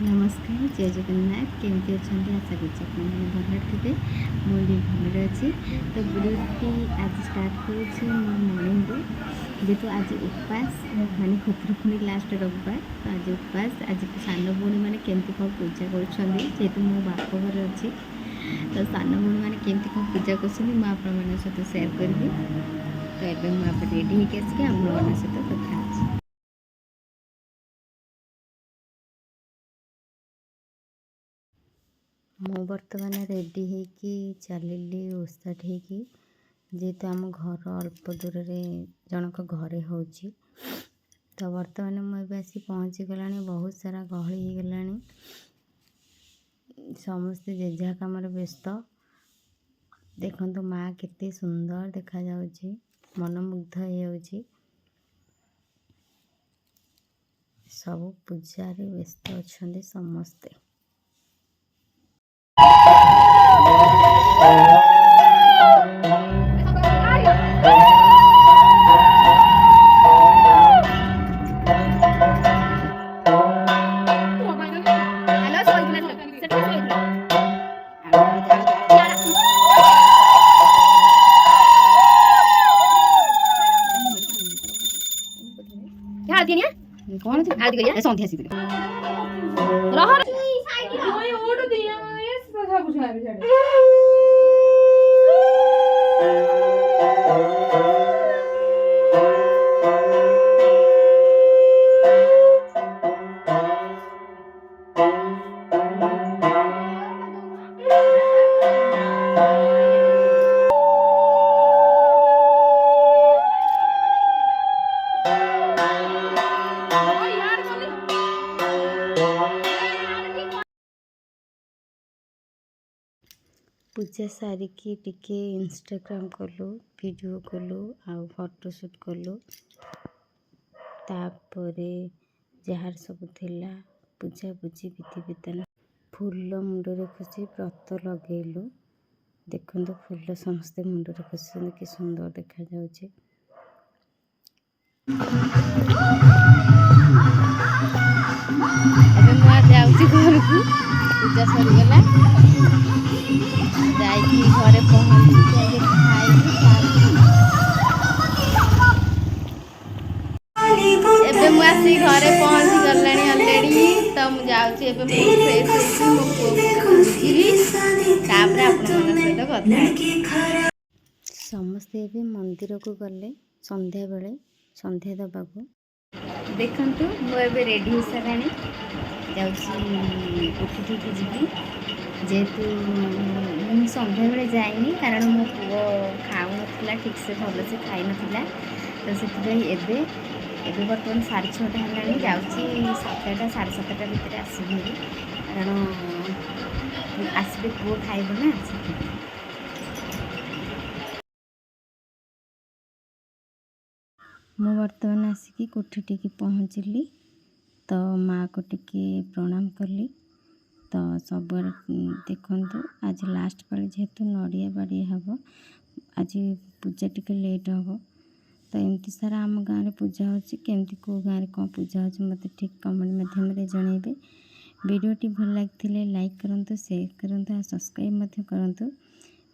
नमस्कार जय जगन्नाथ केमती अच्छा आशा कर भल थे मुझे भल अच्छी तो वीडियो आज स्टार्ट कर मॉर्निंग जेहेतु आज उपवास माने खुदुरुकुणी लास्ट रविवार तो आज उपवास आज सान भौणी मैंने केमती कौन पूजा करेतु मो बाप घर अच्छी तो सान भौणी मैंने केमती कौन पूजा कर सहित सेयार करी तो ये मुझे रेडी होकर आसिक आप सहित कथा मु बर्तमान रेडी होगी चलिली ओसाट होगी जेहेतु आम घर अल्प दूर जनक घरे हो तो बर्तमान मुझे आसी पहुँची गला बहुत सारा गहली हो गला समस्ते जेजा कम व्यस्त देखो माँ केते सुंदर देखा जाउची मनमुग्ध हो सब पूजा रे व्यस्त अच्छा समस्ते कौन सन्ध्या सी पूजा सारिकी टिके इंस्टाग्राम कलु वीडियो कलु आ फोटोशूट कलु तापरे जार सब थिला पूजा पूजी विधि विधान फूल मुंडरे खुशी व्रत लगेलु देखो फूल समस्ते मुंडरे खुशी कि सुंदर देखा जाउछे घर को पूजा सरीगला जाइए घरे पहुँची जाइए खाई मुझे घरे पहुँची गला अलरेडी तो मुझे समस्ते मंदिर को गले संध्या बेले संध्या दबा को देखु मुझे रेडी हो सारा जाठी जी जेहेतु संध्या बेले जाइनी कारण मो पुओ खाऊ ना ठीक से भल से खाई ना तो से बर्तमान 6:30 है जाऊँगी 7टा 7:30 भितर आसबि कारण आसबे पुओ खाइब ना मु बर्तमान आसिकी कोठी टिके पहुँचली तो माँ को टिके प्रणाम कली तो सब देखु आज लास्ट पाली जेहेतु नड़िया बाड़ी हम आज पूजा टिके लेट हम तो एमती सारा आम गाँव में पूजा होची केमती को गाँव में कौन पूजा होची मत ठीक कमेंट माध्यम जनइबे वीडियोटी भल लगे लाइक करंतु शेयर करंतु सब्सक्राइब करंतु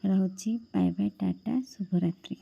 रहुची बाय बाय टाटा शुभरात्रि।